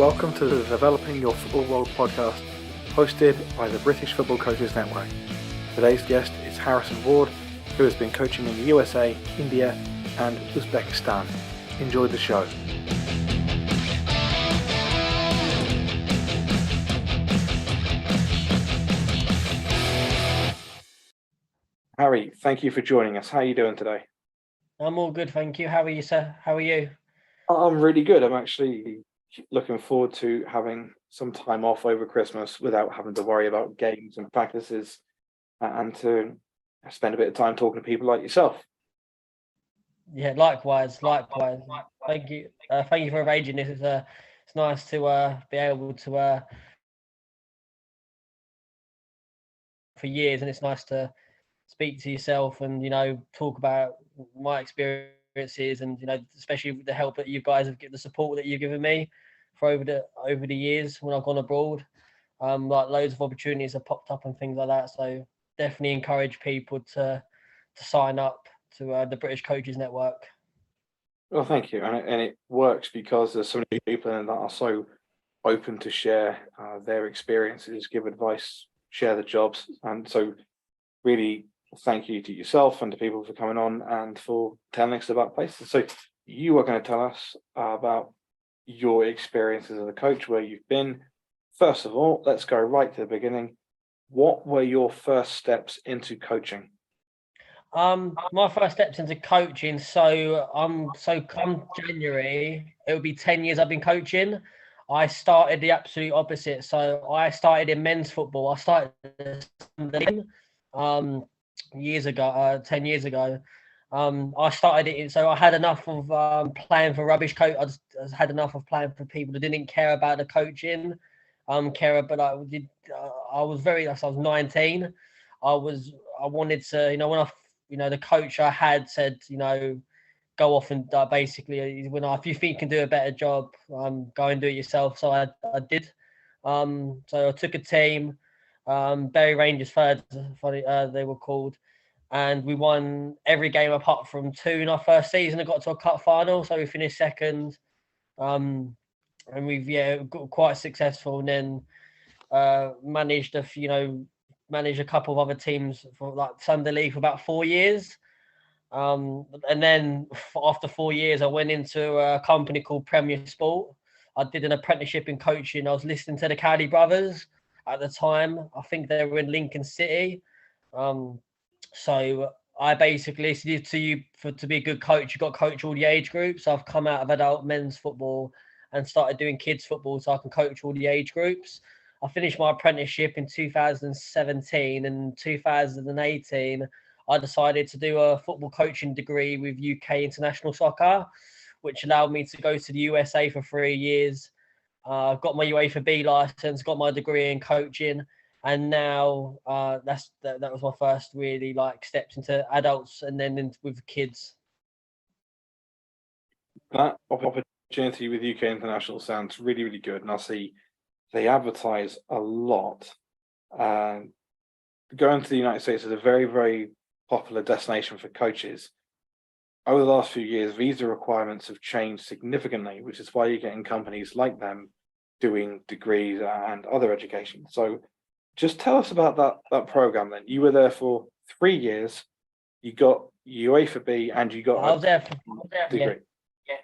Welcome to the Developing Your Football World podcast, hosted by the British Football Coaches Network. Today's guest is Harrison Ward, who has been coaching in the USA, India and Uzbekistan. Enjoy the show. Harry, thank you for joining us. How are you doing today? I'm all good, thank you. How are you, sir? How are you? I'm really good. I'm actually looking forward to having some time off over Christmas without having to worry about games and practices, and to spend a bit of time talking to people like yourself. Yeah, likewise. Thank you. Thank you for arranging this. It's nice to be able to for years, and it's nice to speak to yourself and talk about my experiences, and especially with the help that you guys have given, the support that you've given me for over the years when I've gone abroad. Like loads of opportunities have popped up and things like that. So definitely encourage people to sign up to the British Coaches Network. Well, thank you, and it works because there's so many people in that are so open to share their experiences, give advice, share the jobs, and so really thank you to yourself and to people for coming on and for telling us about places. So you are going to tell us about your experiences as a coach, where you've been. First of all, let's go right to the beginning. What were your first steps into coaching? My first steps into coaching. So come January, it will be 10 years I've been coaching. I started the absolute opposite. So I started in men's football. I started years ago, 10 years ago. I started it. So I had enough of playing for rubbish coach. I just had enough of playing for people that didn't care about the coaching. But I did. I was 19. I wanted to. When the coach I had said, go off and basically, if you think you can do a better job, go and do it yourself. So I did. So I took a team, Berry Rangers third, they were called, and we won every game apart from two in our first season. I got to a cup final, so we finished second. And we've got quite successful, and then managed a couple of other teams for like Sunday League for about 4 years. And then after 4 years, I went into a company called Premier Sport. I did an apprenticeship in coaching. I was listening to the Cowley brothers at the time. I think they were in Lincoln City. So I basically said to you, to be a good coach, you've got to coach all the age groups. So I've come out of adult men's football and started doing kids football so I can coach all the age groups. I finished my apprenticeship in 2017, and 2018, I decided to do a football coaching degree with UK International Soccer, which allowed me to go to the USA for 3 years. Got my UEFA B license, got my degree in coaching, and now that was my first really steps into adults, and then with kids. That opportunity with UK International sounds really, really good, and I see they advertise a lot. Going to the United States is a very, very popular destination for coaches. Over the last few years, visa requirements have changed significantly, which is why you're getting companies like them doing degrees and other education. So just tell us about that program then. You were there for 3 years, you got UEFA B, and you got I was there degree. Yeah.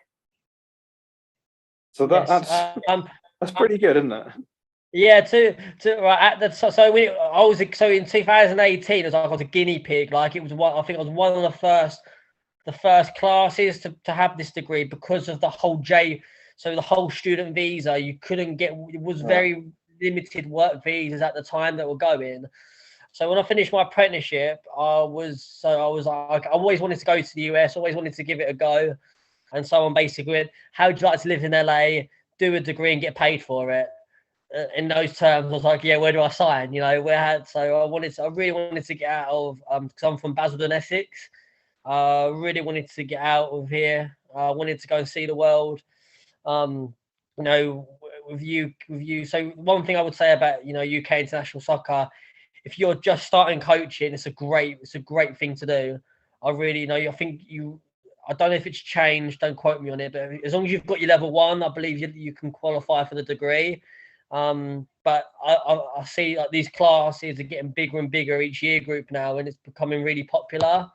So that's pretty good, isn't it? Yeah, I was in 2018. I was a guinea pig. I think it was one of the first classes to have this degree because of the whole the whole student visa. You couldn't get. It was very limited work visas at the time that were going. So when I finished my apprenticeship, I was like, I always wanted to go to the US. Always wanted to give it a go. And someone basically went, "How would you like to live in LA? Do a degree and get paid for it?" In those terms, I was like, "Yeah, where do I sign?" I really wanted to get out of because I'm from Basildon, Essex. Really wanted to get out of here. I wanted to go and see the world. With you. So one thing I would say about UK International Soccer, if you're just starting coaching, it's a great thing to do. I really I think I don't know if it's changed. Don't quote me on it, but as long as you've got your level 1, I believe you can qualify for the degree. But I see like these classes are getting bigger and bigger each year group now, and it's becoming really popular.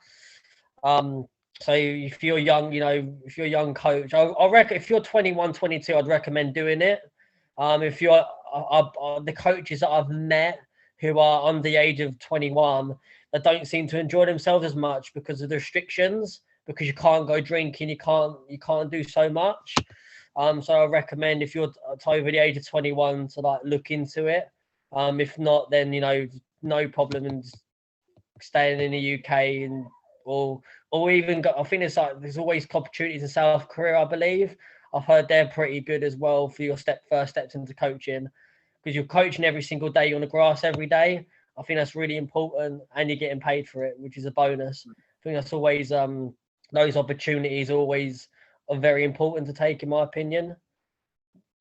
So if you're young, if you're a young coach, I reckon if you're 21, 22, I'd recommend doing it. If you're the coaches that I've met who are under the age of 21 that don't seem to enjoy themselves as much because of the restrictions, because you can't go drinking, you can't do so much. So I recommend if you're over the age of 21 to like look into it. If not, then no problem in staying in the UK and or even got, I think there's always opportunities in South Korea, I believe. I've heard they're pretty good as well for your first steps into coaching, because you're coaching every single day, you're on the grass every day. I think that's really important, and you're getting paid for it, which is a bonus. I think that's always those opportunities always are very important to take, in my opinion.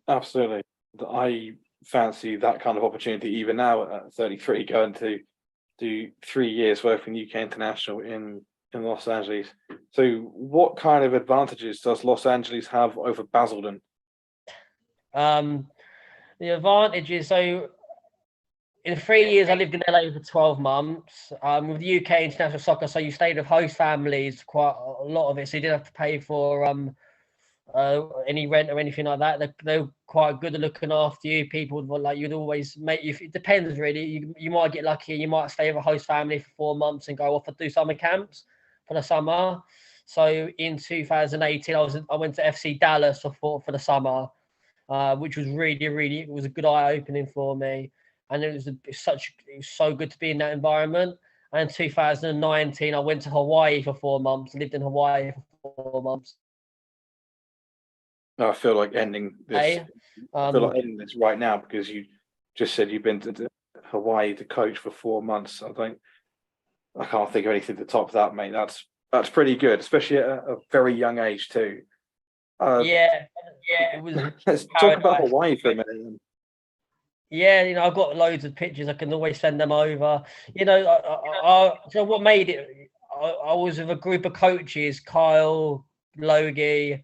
Absolutely. I fancy that kind of opportunity even now at 33, going to do 3 years working UK international in Los Angeles. So what kind of advantages does Los Angeles have over Basildon? The advantages, so in 3 years, I lived in LA for 12 months. With the UK international soccer, so you stayed with host families, quite a lot of it, so you didn't have to pay for any rent or anything like that. They're quite good at looking after you. People like you'd always make you. It depends really. You might get lucky. You might stay with a host family for 4 months and go off and do summer camps for the summer. So in 2018, I went to FC Dallas for the summer, which was really it was a good eye opening for me, and it was so good to be in that environment. And in 2019, I went to Hawaii for 4 months. Lived in Hawaii for 4 months. I feel like ending this. I feel Um, like ending this right now, because you just said you've been to Hawaii to coach for 4 months. I can't think of anything to top that, mate. That's pretty good, especially at a very young age too. yeah, it was Let's talk about paradise. Hawaii for a minute. Then. Yeah, I've got loads of pictures. I can always send them over. So what made it? I was with a group of coaches: Kyle, Logie,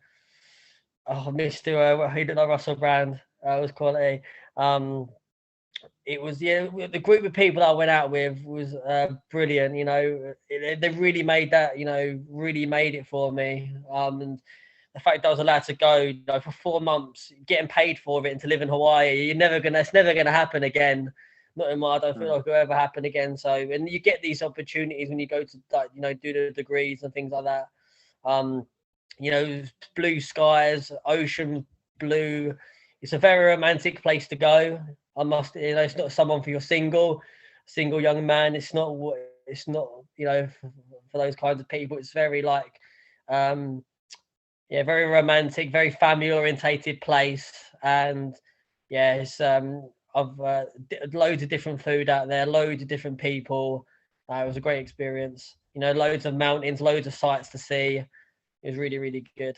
Mr. Who did I Russell Brand? Was quality. It was the group of people that I went out with was brilliant. They really made that. Really made it for me. And the fact that I was allowed to go, for 4 months, getting paid for it, and to live in Hawaii, it's never gonna happen again. Not in my, I don't feel like it'll ever happen again. So, and you get these opportunities when you go to do the degrees and things like that. Blue skies, ocean blue. It's a very romantic place to go. It's not someone for your single young man. It's not for those kinds of people. It's very very romantic, very family orientated place. And it's I've loads of different food out there, loads of different people. It was a great experience. Loads of mountains, loads of sights to see. It was really good.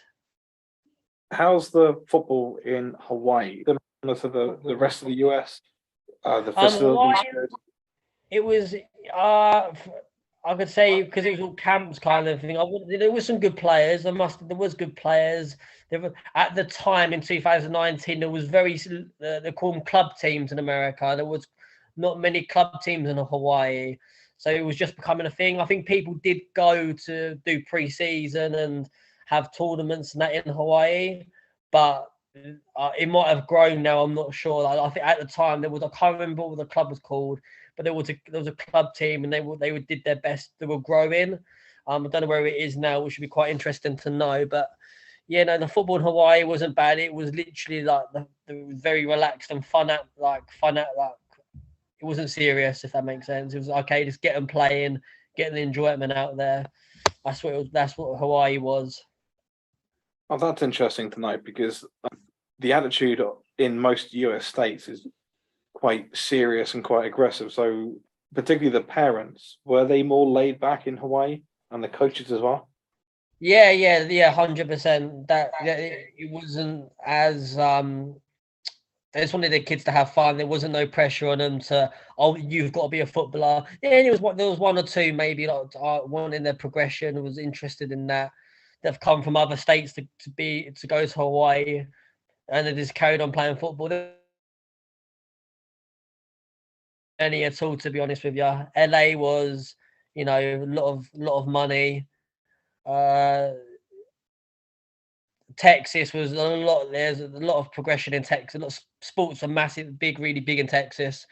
How's the football in Hawaii similar to the rest of the US? The facilities. It was I could say, because it was all camps kind of thing. There was some good players. There was good players. At the time in 2019, there was they call them club teams in America. There was not many club teams in Hawaii, so it was just becoming a thing. I think people did go to do pre-season and have tournaments and that in Hawaii, but it might have grown now. I'm not sure. I think at the time I can't remember what the club was called, but there was a club team, and they did their best. They were growing. I don't know where it is now, which would be quite interesting to know. But the football in Hawaii wasn't bad. It was literally like the very relaxed and fun at it wasn't serious, if that makes sense. It was okay, just get them playing, getting the enjoyment out there. That's what Hawaii was. Oh, that's interesting to know, because the attitude in most US states is quite serious and quite aggressive. So particularly the parents, were they more laid back in Hawaii, and the coaches as well? Yeah, 100%. That it wasn't as they just wanted their kids to have fun. There wasn't no pressure on them to, you've got to be a footballer. Yeah, there was one or two maybe wanting their progression, was interested in that. that have come from other states to go to Hawaii, and they just carried on playing football. Any at all, to be honest with you. LA was, a lot of money. Texas was a lot. There's a lot of progression in Texas. A lot of sports are massive, really big in Texas.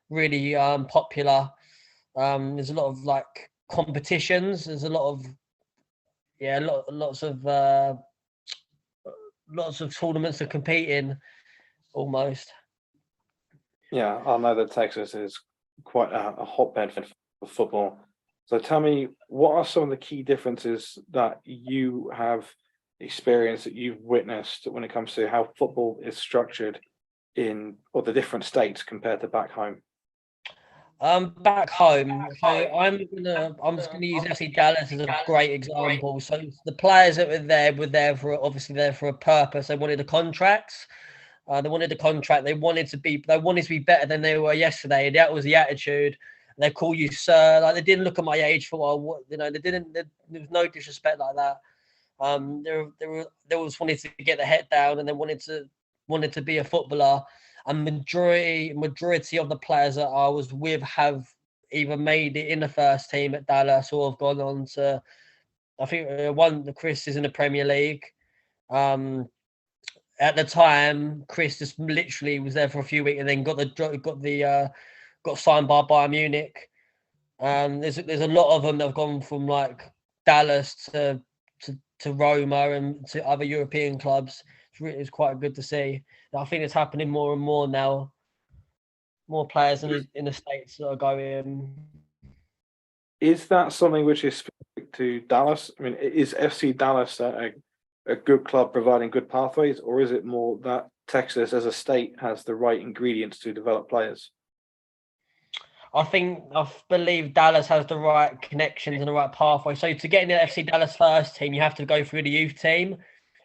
Really popular. There's a lot of like competitions. There's a lot of lots of tournaments to compete in, almost. Yeah, I know that Texas is quite a hotbed for football. So tell me, what are some of the key differences that you have experienced, that you've witnessed when it comes to how football is structured in or the different states compared to back home? Back home, so I'm just gonna use FC Dallas as a great example. So the players that were there for obviously there for a purpose. They wanted the contracts. They wanted the contract. They wanted to be better than they were yesterday. That was the attitude. They call you sir. Like, they didn't look at my age for a while. They didn't. There was no disrespect like that. They always wanted to get their head down, and they wanted to be a footballer. And majority of the players that I was with have either made it in the first team at Dallas or have gone on to. I think the Chris is in the Premier League. At the time, Chris just literally was there for a few weeks and then got signed by Bayern Munich. There's a lot of them that have gone from like Dallas to Roma and to other European clubs. It's quite good to see. I think it's happening more and more now. More players in the States that are going. Is that something which is specific to Dallas? I mean, is FC Dallas a good club providing good pathways, or is it more that Texas as a state has the right ingredients to develop players? I believe Dallas has the right connections and the right pathway. So to get in the FC Dallas first team, you have to go through the youth team,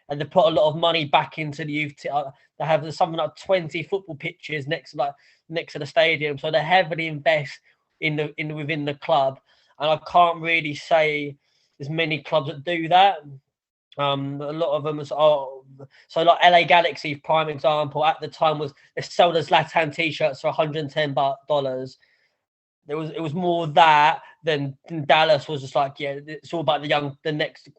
and they put a lot of money back into the youth team. They have something like 20 football pitches next to the stadium, so they heavily invest within the club. And I can't really say there's many clubs that do that. A lot of them are so like LA Galaxy, prime example. At the time was they sold us Zlatan t-shirts for $110. It was more that than Dallas was just like, yeah, it's all about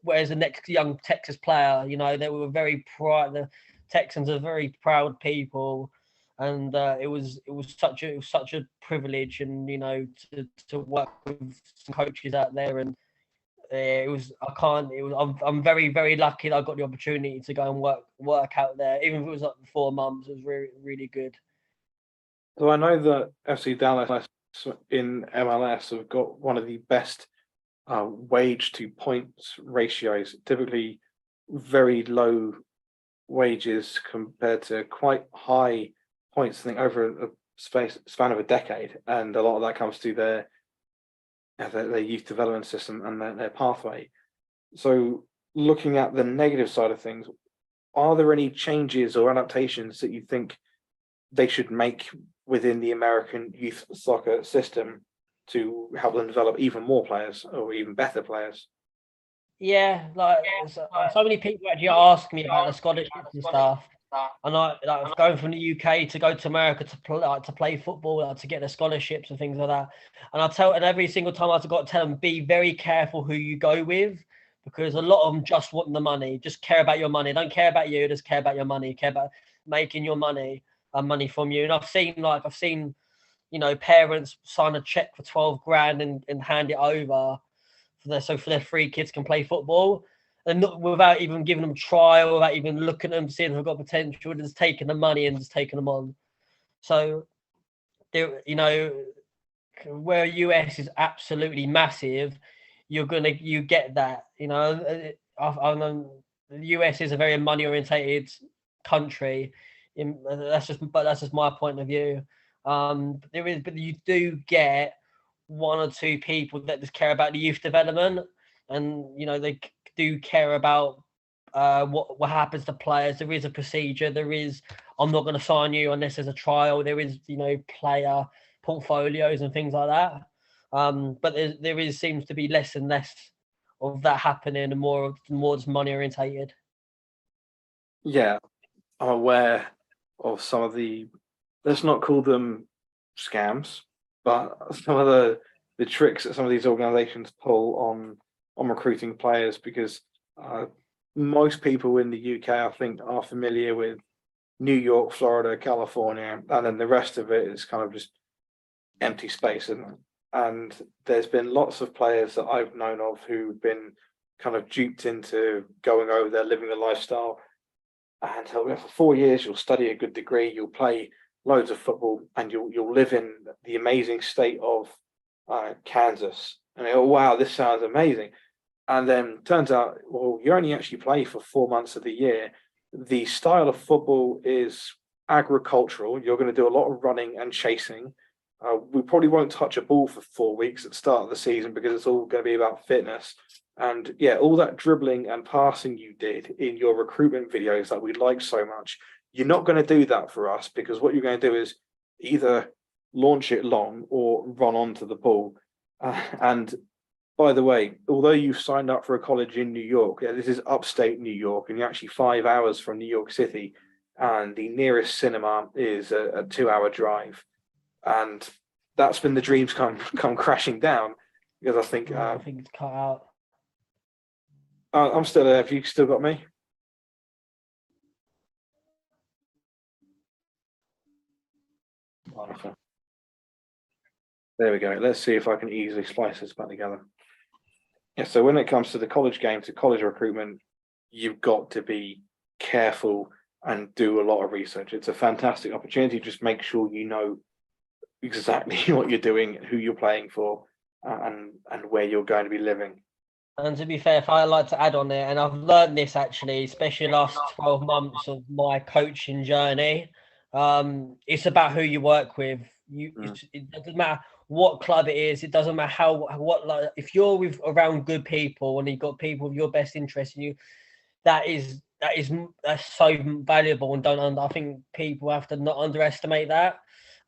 where's the next young Texas player? They were very proud. The Texans are very proud people, and it was such a privilege, and to work with some coaches out there, and I'm very, very lucky that I got the opportunity to go and work out there, even if it was like 4 months. It was really, really good. So I know that FC Dallas in MLS have got one of the best wage to points ratios, typically very low wages compared to quite high points, I think over a span of a decade. And a lot of that comes to their youth development system and their pathway. So looking at the negative side of things, are there any changes or adaptations that you think they should make within the American youth soccer system to help them develop even more players or even better players? Yeah, like so many people actually ask me about the scholarships and stuff, and I like going from the UK to go to America to play football, to get the scholarships and things like that. And every single time I've got to tell them, be very careful who you go with, because a lot of them just want the money, just care about your money, don't care about you, just care about your money, care about making your money from you. And I've seen parents sign a check for 12 grand and hand it over for their 3 kids can play football, and not without even giving them trial, without even looking at them, seeing if they've got potential, just taking the money and just taking them on. So there, where US is absolutely massive, you get that. I know the US is a very money orientated country. That's just my point of view. But you do get 1 or 2 people that just care about the youth development, and they do care about what happens to players. There is a procedure. I'm not going to sign you unless there's a trial. There is player portfolios and things like that. But there seems to be less and less of that happening, and more just money orientated. Yeah, I'm aware of some of the, let's not call them scams, but some of the tricks that some of these organizations pull on recruiting players, because most people in the UK, I think, are familiar with New York, Florida, California, and then the rest of it is kind of just empty space, isn't it? And there's been lots of players that I've known of who've been kind of duped into going over there, living the lifestyle. And for 4 years, you'll study a good degree, you'll play loads of football, and you'll live in the amazing state of Kansas. And they go, wow, this sounds amazing. And then turns out, well, you only actually play for 4 months of the year. The style of football is agricultural. You're going to do a lot of running and chasing. We probably won't touch a ball for 4 weeks at the start of the season because it's all going to be about fitness. And yeah, all that dribbling and passing you did in your recruitment videos that we like so much, you're not going to do that for us, because what you're going to do is either launch it long or run onto the ball. And by the way, although you've signed up for a college in New York, yeah, this is upstate New York, and you're actually 5 hours from New York City, and the nearest cinema is a 2-hour drive. And that's when the dreams come crashing down, because I think it's cut out. I'm still there. Have you still got me? Wonderful. There we go. Let's see if I can easily splice this back together. Yeah, so when it comes to the college game, to college recruitment, you've got to be careful and do a lot of research. It's a fantastic opportunity. Just make sure you know exactly what you're doing, who you're playing for, and where you're going to be living. And to be fair, if I'd like to add on there, and I've learned this actually, especially the last 12 months of my coaching journey, it's about who you work with. It doesn't matter what club it is. It doesn't matter if you're around good people and you've got people with your best interest in you, that's so valuable. And I think people have to not underestimate that.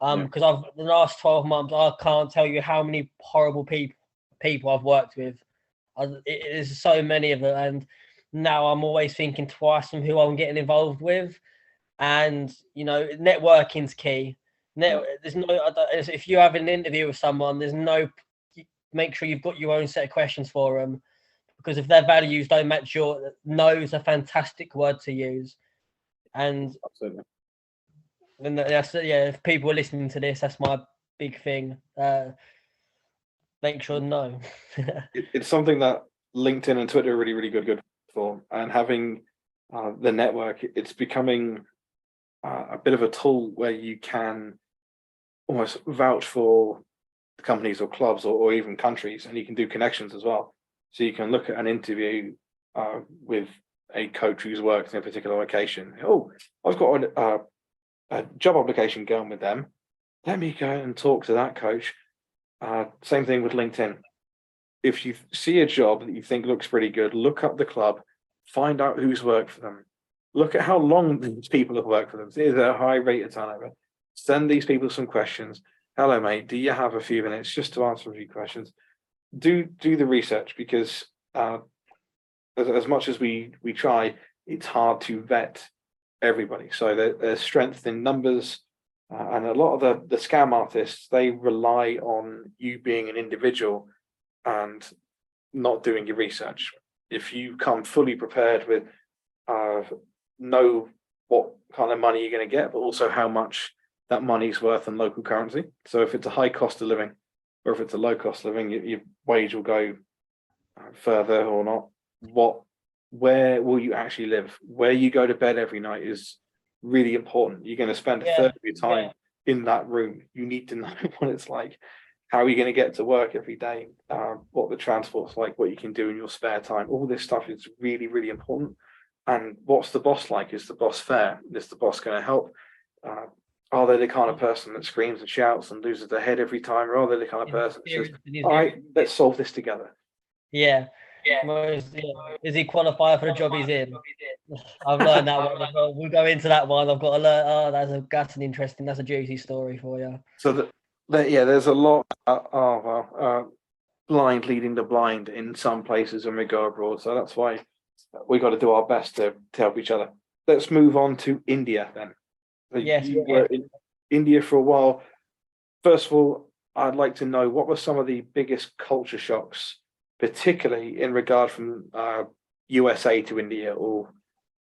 Because the last 12 months, I can't tell you how many horrible people I've worked with. There's so many of them, and now I'm always thinking twice on who I'm getting involved with. And networking's key. There's no, if you have an interview with someone, make sure you've got your own set of questions for them, because if their values don't match no is a fantastic word to use. And absolutely. And if people are listening to this, that's my big thing. Make sure no. It's something that LinkedIn and Twitter are really, really good for. And having the network, it's becoming a bit of a tool where you can almost vouch for companies or clubs or even countries, and you can do connections as well. So you can look at an interview with a coach who's worked in a particular location. Oh, I've got a job application going with them. Let me go and talk to that coach. Same thing with LinkedIn. If you see a job that you think looks pretty good, look up the club, find out who's worked for them. Look at how long these people have worked for them. Is there a high rate of turnover? Send these people some questions. Hello, mate. Do you have a few minutes just to answer a few questions? Do the research, because as much as we try, it's hard to vet everybody. So there's strength in numbers, and a lot of the scam artists, they rely on you being an individual and not doing your research. If you come fully prepared with know what kind of money you're going to get, but also how much that money's worth in local currency. So if it's a high cost of living or if it's a low cost of living, your wage will go further or not. Where will you actually live? Where you go to bed every night is really important. You're going to spend a third of your time in that room. You need to know what it's like. How are you going to get to work every day? What the transport's like, what you can do in your spare time. All this stuff is really, really important. And what's the boss like? Is the boss fair? Is the boss going to help? Are they the kind of person that screams and shouts and loses their head every time? Or are they the kind of person that says, all right, let's solve this together? Yeah. Is he qualified for the job he's in? I've learned that one. We'll go into that one. I've got to learn. That's an interesting, that's a juicy story for you. So there's a lot. blind leading the blind in some places when we go abroad. So that's why we got to do our best to help each other. Let's move on to India then. Yes, You were in India for a while. First of all, I'd like to know what were some of the biggest culture shocks, particularly in regard from USA to India or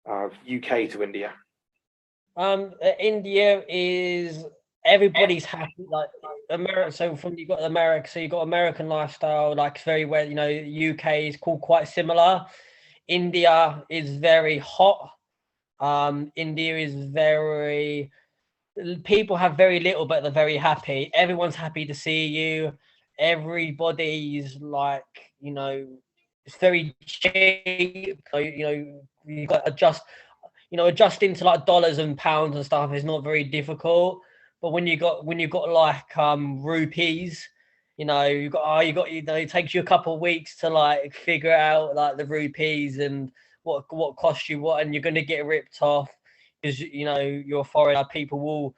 UK to India. India is everybody's happy. Like America, so from you got America, so you got American lifestyle, like it's very where UK is called quite similar. India is very hot. India is very people have very little, but they're very happy. Everyone's happy to see you. Everybody's like, it's very cheap. You got to adjust, adjusting to like dollars and pounds and stuff is not very difficult. But when you got like rupees, it takes you a couple of weeks to like figure out like the rupees and what costs you what, and you're gonna get ripped off because you're a foreigner. People will,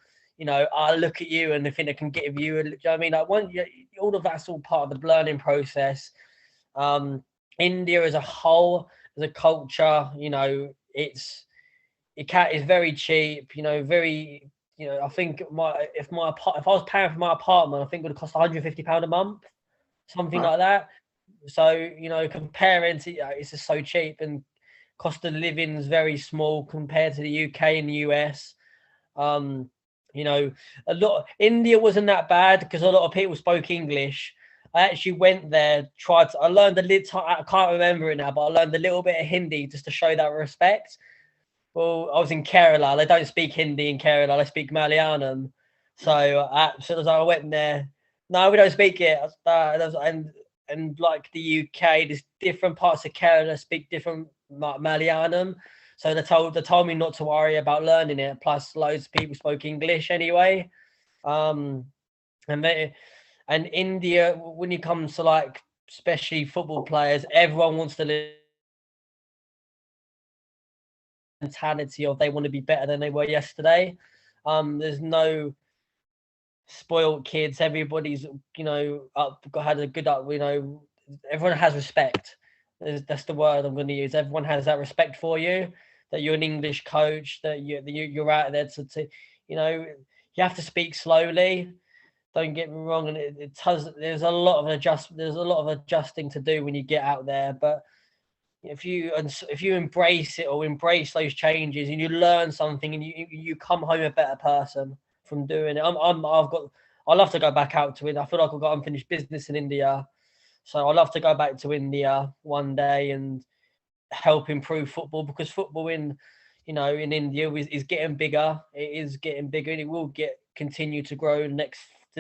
I look at you and they think they can get you. You know what I mean? Like all of that's all part of the learning process. India as a whole, as a culture, it's very cheap. Very, I think if I was paying for my apartment, I think it would cost £150 a month, something like that. So comparing to, it's just so cheap, and cost of living is very small compared to the UK and the US. India wasn't that bad because a lot of people spoke English. I actually went there, I learned a little, I can't remember it now, but I learned a little bit of Hindi just to show that respect. Well, I was in Kerala. They don't speak Hindi in Kerala. They speak Malayalam. So as soon as I went there, no, we don't speak it. And like the UK, there's different parts of Kerala speak different Malayalam. So they told me not to worry about learning it. Plus, loads of people spoke English anyway. And India, when it comes to like especially football players, everyone wants to live mentality of they want to be better than they were yesterday. There's no spoiled kids. Everybody's had a good everyone has respect. That's the word I'm going to use. Everyone has that respect for you, that you're an English coach, that you're out there to you have to speak slowly. Don't get me wrong, and there's a lot of adjusting to do when you get out there, but if you embrace it or embrace those changes and you learn something and you come home a better person from doing it. I love to go back out to it. I feel like I've got unfinished business in India, so I love to go back to India one day and help improve football, because football in India is getting bigger. It is getting bigger, and it will continue to grow the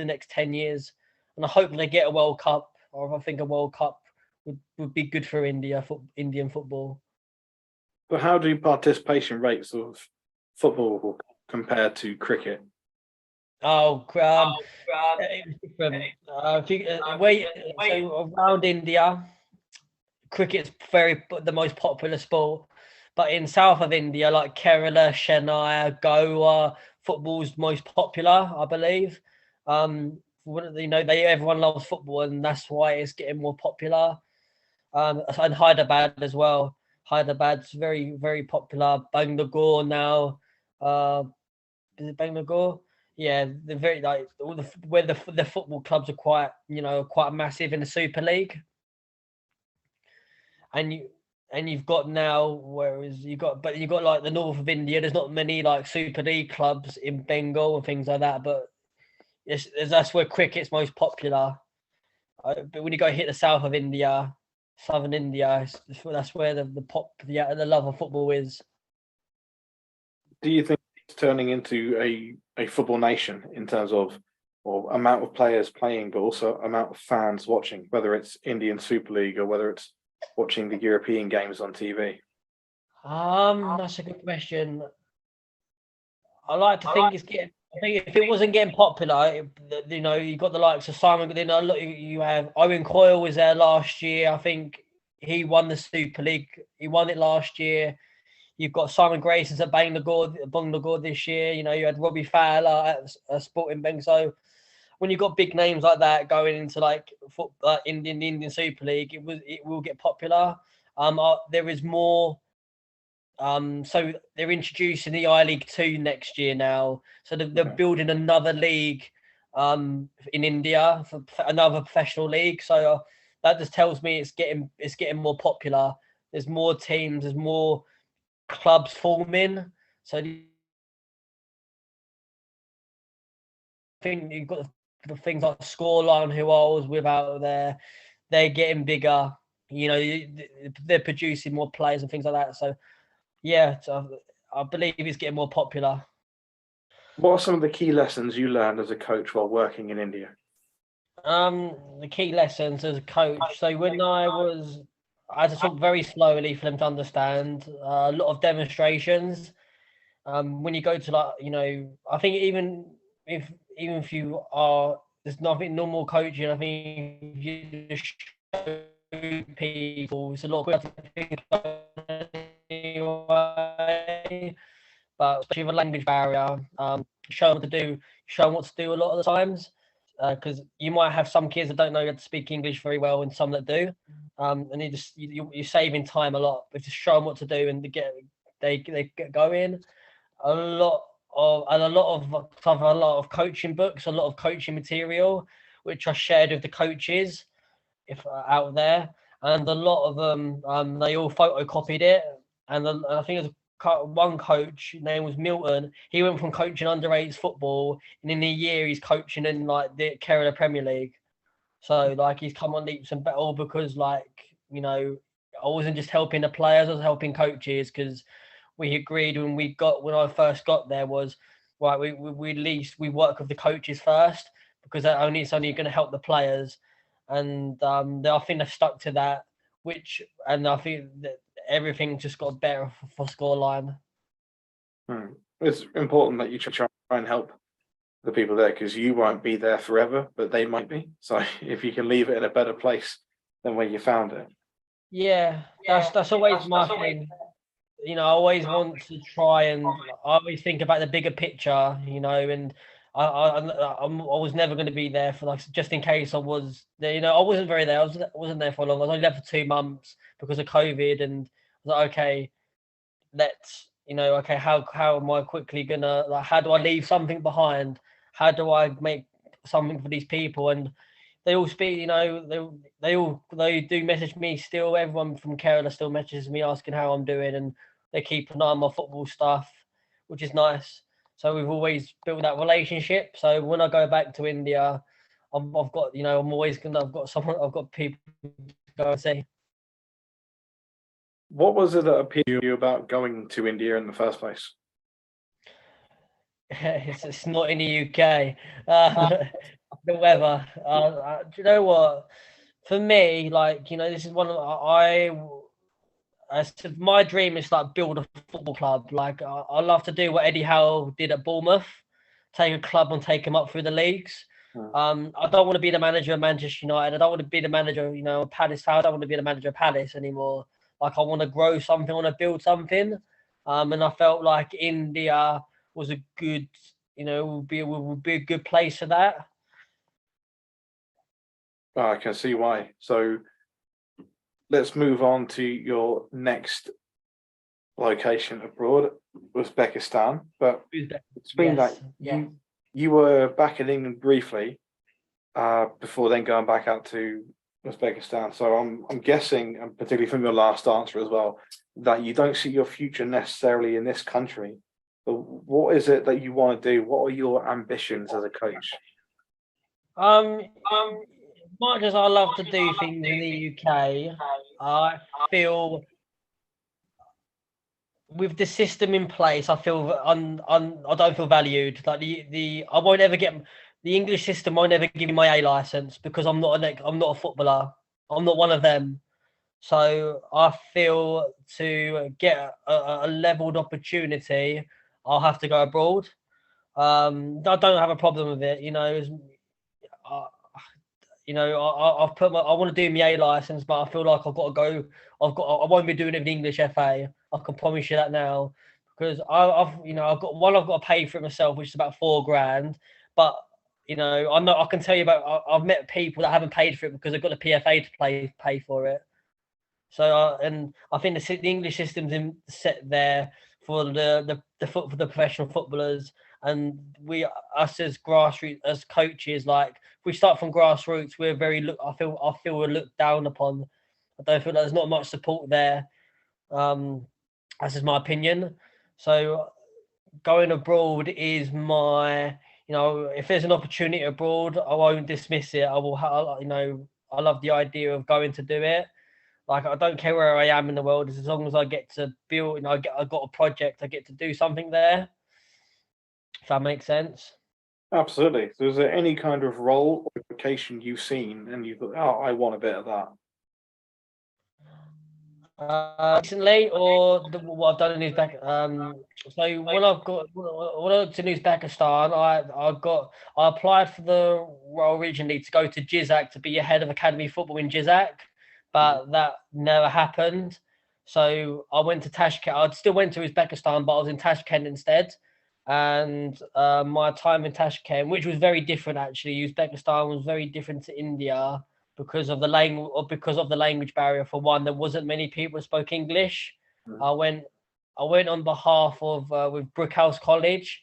next 10 years. And I hope they get a World Cup, or I think a World Cup would be good for Indian football. But how do participation rates of football compare to cricket? So around India, cricket's the most popular sport, but in south of India, like Kerala, Chennai, Goa, football's most popular, I believe. Everyone loves football, and that's why it's getting more popular. And Hyderabad as well. Hyderabad's very, very popular. Bangalore now. Is it Bangalore? Yeah, they're very where the football clubs are quite massive in the Super League. And you've got now, you've got like the north of India. There's not many like Super League clubs in Bengal and things like that, but that's where cricket's most popular. But when you go hit the south of India, southern India, that's where the love of football is. Do you think it's turning into a football nation in terms of amount of players playing, but also amount of fans watching, whether it's Indian Super League or whether it's watching the European games on TV? That's a good question. I like to think it's getting. I think if it wasn't getting popular, you got the likes of Simon. Then you have Owen Coyle was there last year. I think he won the Super League. He won it last year. You've got Simon Grayson's at Bangalore this year. You had Robbie Fowler at Sporting Bengal. So when you've got big names like that going into like in the Indian Super League, it will get popular. There is more. So they're introducing the I-League 2 next year now. So they're building another league in India, for another professional league. So that just tells me it's getting more popular. There's more teams, there's more clubs forming. So I think you've got the things like Scoreline, who I was with out there. They're getting bigger. You know, they're producing more players and things like that. So yeah, I believe it's getting more popular. What are some of the key lessons you learned as a coach while working in India? The key lessons as a coach. So when I had to talk very slowly for them to understand. A lot of demonstrations. When you go to like, you know, I think even if you are, there's nothing normal coaching. I think if you just show people, it's a lot quicker to think anyway. But especially with a language barrier, show them what to do, show them what to do a lot of the times. Because you might have some kids that don't know how to speak English very well, and some that do. And you're saving time a lot. But just show them what to do, and they get going. A lot a lot of coaching books, a lot of coaching material, which I shared with the coaches if out there, and a lot of them they all photocopied it, and I think there's one coach, his name was Milton. He went from coaching underage football, and in a year he's coaching in like the Kerala Premier League. So like he's come on leaps and all because like, you know, I wasn't just helping the players, I was helping coaches, because we agreed when I first got there was right. We at least we work with the coaches first, because it's only going to help the players, and I think they've stuck to that. And I think that everything just got better for Scoreline. It's important that you try and help the people there, because you won't be there forever, but they might be. So if you can leave it in a better place than where you found it. Yeah, that's always my thing. You know, I always want to try, and I always think about the bigger picture, you know, and I was never going to be there for, like, just in case I was there. You know, I wasn't very there. Wasn't there for long. I was only there for 2 months because of COVID, and I was like, okay, okay, how am I quickly gonna, like, how do I leave something behind? How do I make something for these people? And they all speak, you know, they do message me still. Everyone from Kerala still messages me asking how I'm doing, and they keep an eye on my football stuff, which is nice. So we've always built that relationship. So when I go back to India, I've got, you know, I've got people to go and see. What was it that appealed to you about going to India in the first place? It's not in the UK. The weather. Do you know what? For me, like, you know, this is one of I said, my dream is like build a football club. Like, I love to do what Eddie Howe did at Bournemouth, take a club and take them up through the leagues. I don't want to be the manager of Manchester United. I don't want to be the manager, you know, of Palace. I don't want to be the manager of Palace anymore. Like, I want to grow something. I want to build something. And I felt like India was a good, you know, would be a good place for that. Oh, I can see why. So let's move on to your next location abroad, Uzbekistan. But it's been like you were back in England briefly, before then going back out to Uzbekistan. So I'm guessing, and particularly from your last answer as well, that you don't see your future necessarily in this country. But what is it that you want to do? What are your ambitions as a coach? Much as I love to do things in the UK, I feel with the system in place, I feel I don't feel valued. Like I won't ever get the English system. Won't ever give me my A license because I'm not a footballer. I'm not one of them. So I feel to get a leveled opportunity, I'll have to go abroad. I don't have a problem with it. You know, I've put I want to do my A license, but I feel like I've got to go. I won't be doing it with English FA. I can promise you that now, because I've got to pay for it myself, which is about £4,000. But I can tell you about. I've met people that haven't paid for it because they've got the PFA to pay for it. So, and I think the English system's set there for for the professional footballers, and us as grassroots, as coaches, like if we start from grassroots, we're I feel we're looked down upon. I don't feel like there's not much support there. That's just my opinion. So going abroad is if there's an opportunity abroad, I won't dismiss it. I will, I love the idea of going to do it. Like, I don't care where I am in the world, as long as I get to build, I got a project, I get to do something there. If that makes sense. Absolutely. So is there any kind of role or vocation you've seen and you thought, oh, I want a bit of that? Recently, or what I've done in Uzbekistan. So when I went to Uzbekistan, I applied for the role originally to go to Jizak to be a head of academy football in Jizak, but that never happened. So I went to Tashkent. I still went to Uzbekistan, but I was in Tashkent instead. And my time in Tashkent, which was very different actually, Uzbekistan was very different to India because of the language barrier. For one, there wasn't many people who spoke English. Mm. I went on behalf of with Brookhouse College,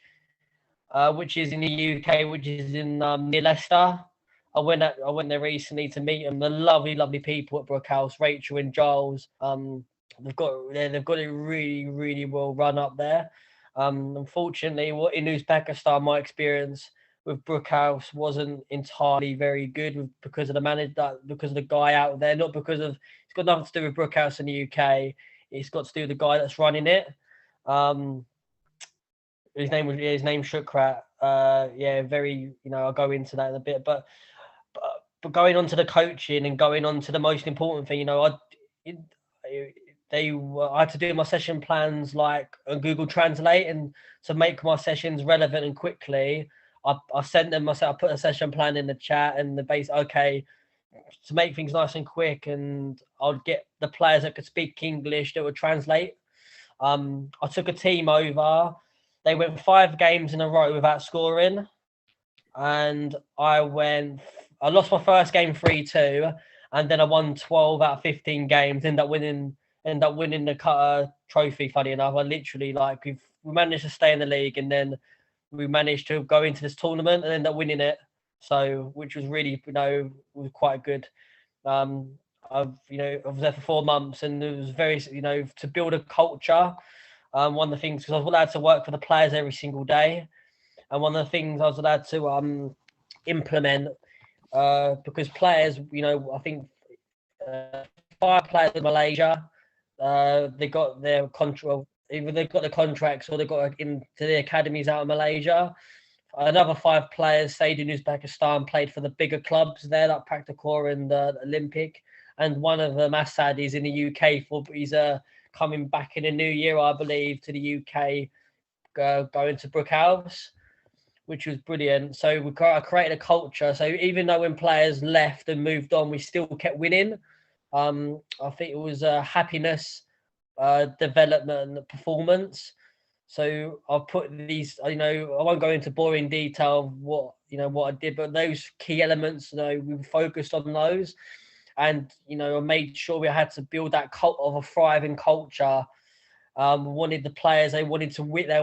which is in the UK, which is in near Leicester. I went there recently to meet them. The lovely people at Brookhouse, Rachel and Giles. They've got it really really well run up there. Unfortunately, what in Uzbekistan, my experience with Brookhouse wasn't entirely very good because of the manager, because of the guy out there. Not because of it's got nothing to do with Brookhouse in the UK. It's got to do with the guy that's running it. His name Shukrat. Very. I'll go into that in a bit, but going on to the coaching and going on to the most important thing, I had to do my session plans like on Google Translate, and to make my sessions relevant and quickly, I sent them. I put a session plan in the chat, and the base to make things nice and quick, and I'd get the players that could speak English that would translate. I took a team over. They went 5 games in a row without scoring, and I lost my first game 3-2, and then I won 12 out of 15 games. Ended up winning the trophy. Funny enough, I literally we managed to stay in the league, and then we managed to go into this tournament and end up winning it. So, which was really, was quite good. I was there for 4 months, and it was very, to build a culture. One of the things, because I was allowed to work for the players every single day, and one of the things I was allowed to implement, because players, I think 5 players in Malaysia, they got their contract, either they've got the contracts or they got into the academies out of Malaysia. Another 5 players stayed in Uzbekistan, played for the bigger clubs there, like Praktikor and Olympic. And one of them, Assad, is in the UK he's coming back in the new year, I believe, to the UK, going to Brookhouse, which was brilliant. So we created a culture. So even though when players left and moved on, we still kept winning. I think it was happiness, development, and performance. So I've put these, I won't go into boring detail of what I did, but those key elements, we focused on those, and I made sure we had to build that cult of a thriving culture. Wanted the players, they wanted to win, they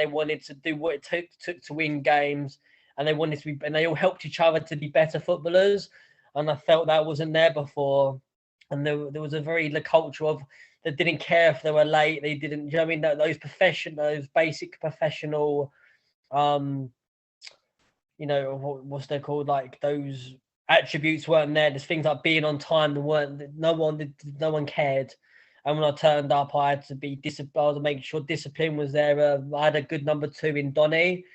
wanted to do what it took to win games, and they all helped each other to be better footballers. And I felt that wasn't there before. And there was a very the culture of that didn't care if they were late. They didn't, you know what I mean? Those basic professional, what's they called? Like those attributes weren't there. There's things like being on time. No one cared. And when I turned up, I had to be disciplined. I was making sure discipline was there. I had a good number 2 in Donny.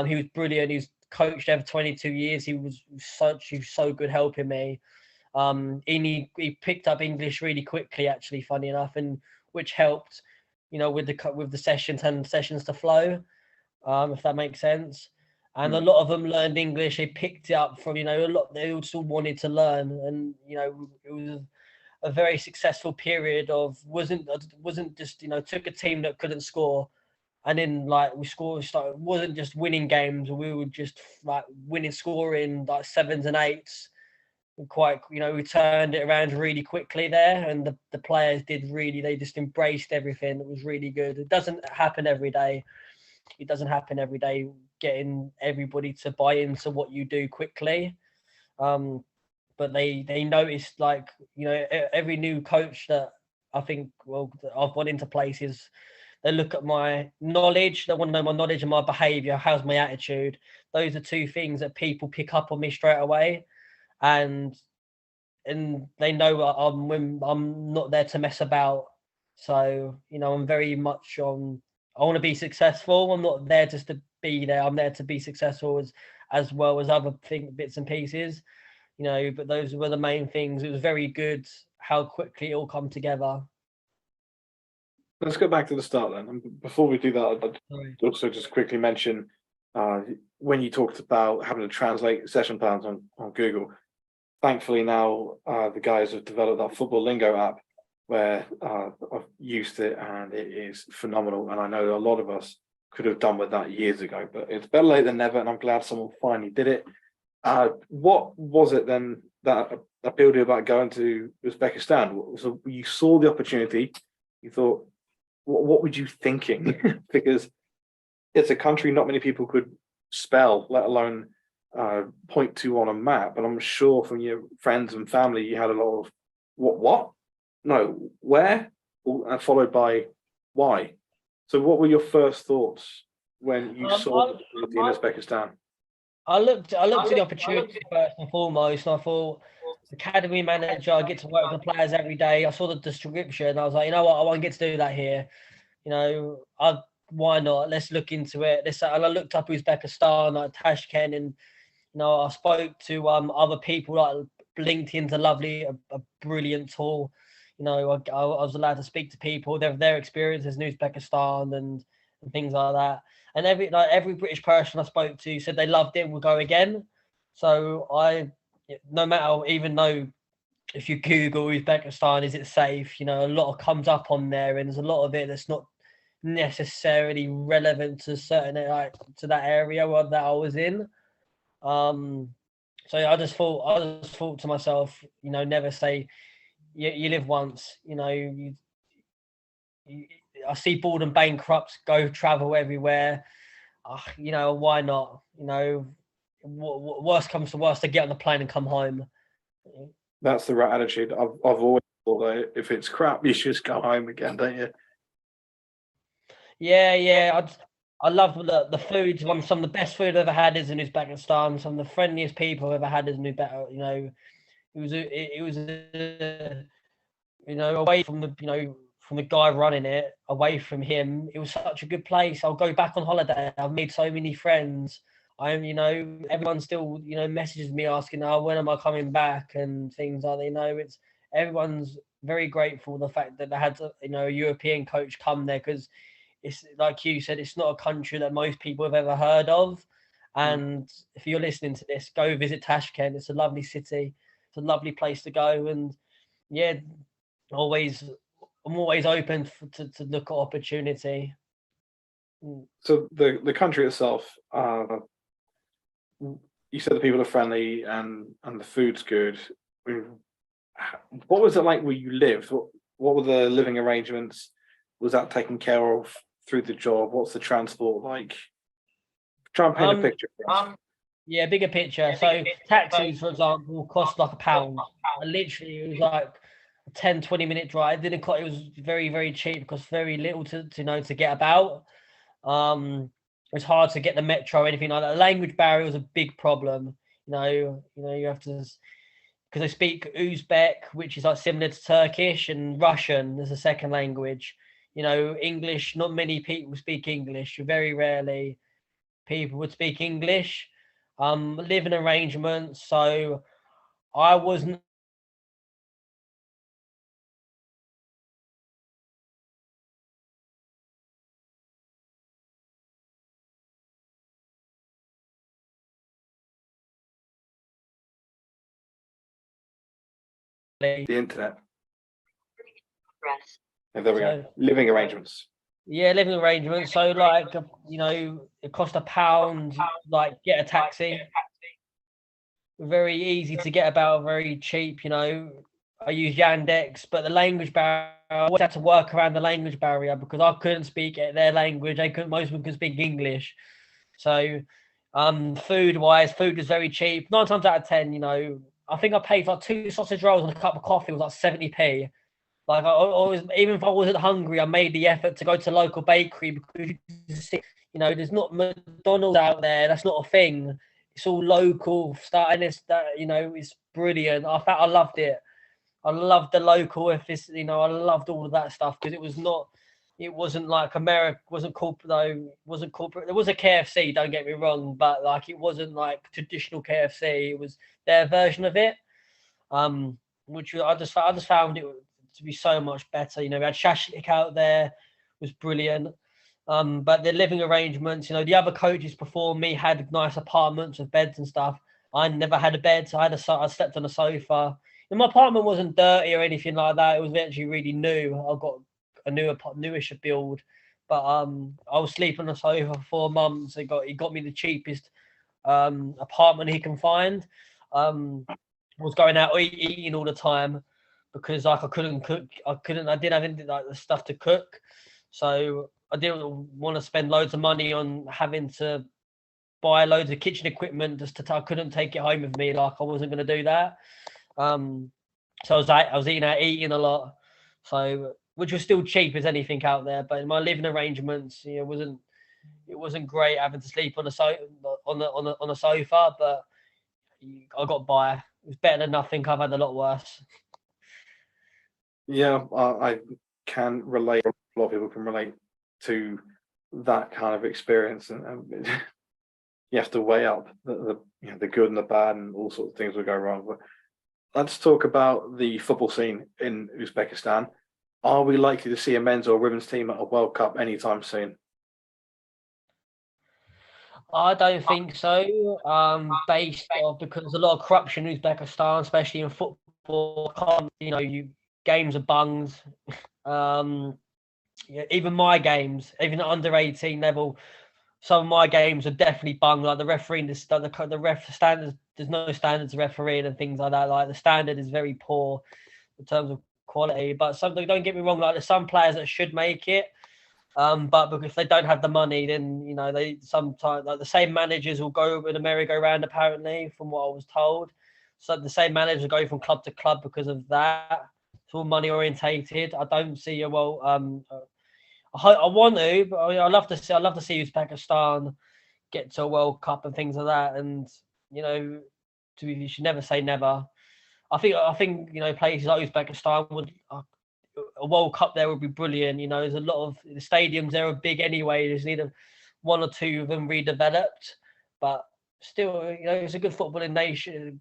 He was brilliant. He was coached there for 22 years. He was so good helping me. He picked up English really quickly, actually, funny enough, and which helped, with the sessions and sessions to flow, if that makes sense. And a lot of them learned English. They picked it up from, a lot. They also wanted to learn, and it was a very successful period of wasn't just took a team that couldn't score, and then like we wasn't just winning games, we were just like winning, scoring like 7s and 8s. Quite, we turned it around really quickly there, and the players did really, they just embraced everything. It was really good. It doesn't happen every day. Getting everybody to buy into what you do quickly. But they noticed, like, every new coach that I think, well, I've gone into places, they look at my knowledge. They want to know my knowledge and my behavior. How's my attitude? Those are two things that people pick up on me straight away, and they know I'm not there to mess about. So I'm very much on. I want to be successful. I'm not there just to be there. I'm there to be successful as well as other bits and pieces. But those were the main things. It was very good how quickly it all come together. Let's go back to the start then. And before we do that, I'd also just quickly mention when you talked about having to translate session plans on Google. Thankfully now the guys have developed that football lingo app where I've used it, and it is phenomenal. And I know a lot of us could have done with that years ago, but it's better late than never. And I'm glad someone finally did it. What was it then that appealed to you about going to Uzbekistan? So you saw the opportunity, you thought, what were you thinking? Because it's a country not many people could spell, let alone point to on a map. And I'm sure from your friends and family, you had a lot of what? No, where? And followed by why. So what were your first thoughts when you saw the opportunity in Uzbekistan? I looked at the opportunity first and foremost, and I thought, academy manager, I get to work with the players every day. I saw the description. I was like, you know what, I want to get to do that here. Why not? Let's look into it. And I looked up Uzbekistan, like Tashkent, and I spoke to other people. Like LinkedIn's a brilliant tool. I was allowed to speak to people, their experiences in Uzbekistan and things like that. And every British person I spoke to said they loved it and would go again. So no matter, even though if you Google Uzbekistan, is it safe? A lot comes up on there, and there's a lot of it that's not necessarily relevant to to that area that I was in. So I just thought to myself, never say you live once. I see bored and bankrupts go travel everywhere. Why not? Worst comes to worst, to get on the plane and come home. That's the right attitude. I've always thought that if it's crap, you should just go home again, don't you? Yeah. I love the food. Some of the best food I've ever had is in Uzbekistan. Some of the friendliest people I've ever had is in Uzbekistan. It was away from from the guy running it, away from him. It was such a good place. I'll go back on holiday. I've made so many friends. Everyone still, messages me asking, "Oh, when am I coming back?" and things like that. Everyone's very grateful for the fact that they had a European coach come there, because it's like you said, it's not a country that most people have ever heard of. And if you're listening to this, go visit Tashkent. It's a lovely city. It's a lovely place to go. And yeah, I'm always open to look at opportunity. So the country itself, you said the people are friendly and the food's good. What was it like where you lived? What were the living arrangements? Was that taken care of through the job? What's the transport like? Try and paint a picture for us. Yeah, bigger picture. So taxis, for example, cost like £1. Literally, it was like a 10-20 minute drive. Didn't cost. It was very, very cheap. Cost very little to get about. It's hard to get the metro or anything like that. The language barrier was a big problem. You have to, because they speak Uzbek, which is like similar to Turkish, and Russian as a second language. English. Not many people speak English. Very rarely people would speak English. Living arrangements. So I wasn't The internet. Yeah, there we go. Living arrangements. Yeah, living arrangements. So like, it cost £1, like get a taxi. Very easy to get about, very cheap. I use Yandex, but the language barrier, I always had to work around the language barrier because I couldn't speak their language. Most of them could speak English. So, food wise, food was very cheap. 9 times out of 10, I think I paid for like 2 sausage rolls and a cup of coffee. It was like 70p. Like I always, even if I wasn't hungry, I made the effort to go to the local bakery because there's not McDonald's out there. That's not a thing. It's all local. Starting this, it's brilliant. I loved it. I loved the local. If it's, I loved all of that stuff because it wasn't like America. Wasn't corporate though. Wasn't corporate. There was a KFC. Don't get me wrong, but like it wasn't like traditional KFC. It was their version of it. Which I just found it to be so much better. We had shashlik out there, was brilliant. But the living arrangements, the other coaches before me had nice apartments with beds and stuff. I never had a bed, so I slept on a sofa. And my apartment wasn't dirty or anything like that. It was actually really new. I got a newish build, but I was sleeping on a sofa for 4 months. He got me the cheapest apartment he can find. Was going out eating all the time because like I couldn't cook. I didn't have anything like the stuff to cook, so I didn't want to spend loads of money on having to buy loads of kitchen equipment I couldn't take it home with me. Like I wasn't going to do that. So I was eating a lot. So which was still cheap as anything out there, but in my living arrangements, it wasn't great having to sleep on a sofa, but I got by. It was better than nothing. I've had a lot worse. Yeah, I can relate. A lot of people can relate to that kind of experience, and you have to weigh up the good and the bad, and all sorts of things will go wrong. But let's talk about the football scene in Uzbekistan. Are we likely to see a men's or women's team at a World Cup anytime soon? I don't think so. Based off because there's a lot of corruption in Uzbekistan, especially in football. Games are bungs. Even my games, even at under 18 level, some of my games are definitely bung. Like the refereeing, the ref standards. There's no standards of refereeing and things like that. Like the standard is very poor in terms of quality. But don't get me wrong. Like there's some players that should make it. But if they don't have the money, then they sometimes like the same managers will go with a merry-go-round. Apparently, from what I was told, so the same managers go from club to club because of that. It's all money orientated. I don't see a well. I want to, but I love to see. I love to see Uzbekistan get to a World Cup and things like that. And you should never say never. I think places like Uzbekistan would. A World Cup there would be brilliant. There's a lot of the stadiums there are big anyway. There's either one or two of them redeveloped, but still, it's a good footballing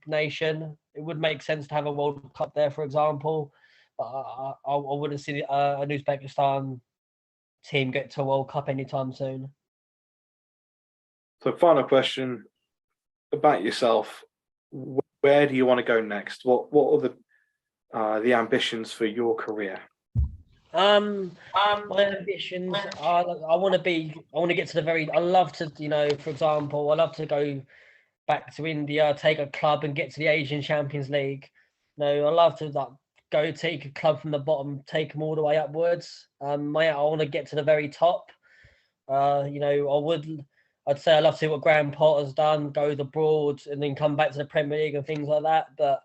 nation. It would make sense to have a World Cup there, for example. But I wouldn't see an Uzbekistan team get to a World Cup anytime soon. So, final question about yourself: where do you want to go next? What are the ambitions for your career? My ambitions are I want to get to the very. I love to, for example, I love to go back to India, take a club and get to the Asian Champions League. I love to go take a club from the bottom, take them all the way upwards. I want to get to the very top. I'd say I love to see what Graham Potter's done, go abroad and then come back to the Premier League and things like that. But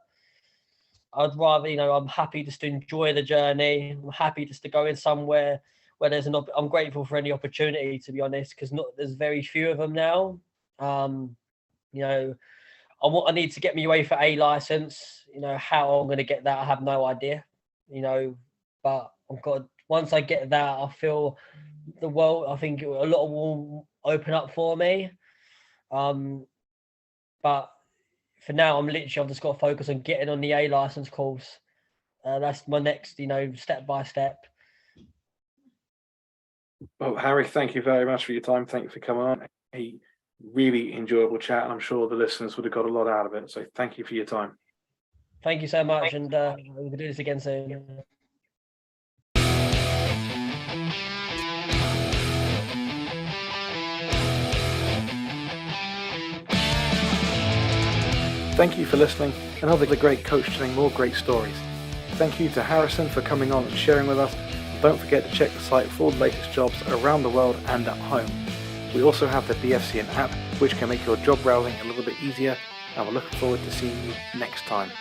I'd rather, I'm happy just to enjoy the journey. I'm happy just to go in somewhere where there's I'm grateful for any opportunity, to be honest, because there's very few of them now. I need to get me away for A license. How I'm going to get that, I have no idea. But once I get that, I feel the world. I think a lot will open up for me. But for now, I've just got to focus on getting on the A license course. That's my next, step by step. Well, Harry, thank you very much for your time. Thanks for coming on. A really enjoyable chat, and I'm sure the listeners would have got a lot out of it. So thank you for your time. Thank you so much, and we'll do this again soon. Thank you for listening. Another great coach telling more great stories. Thank you to Harrison for coming on and sharing with us. Don't forget to check the site for the latest jobs around the world and at home. We also have the BFCN app, which can make your job browsing a little bit easier, and we're looking forward to seeing you next time.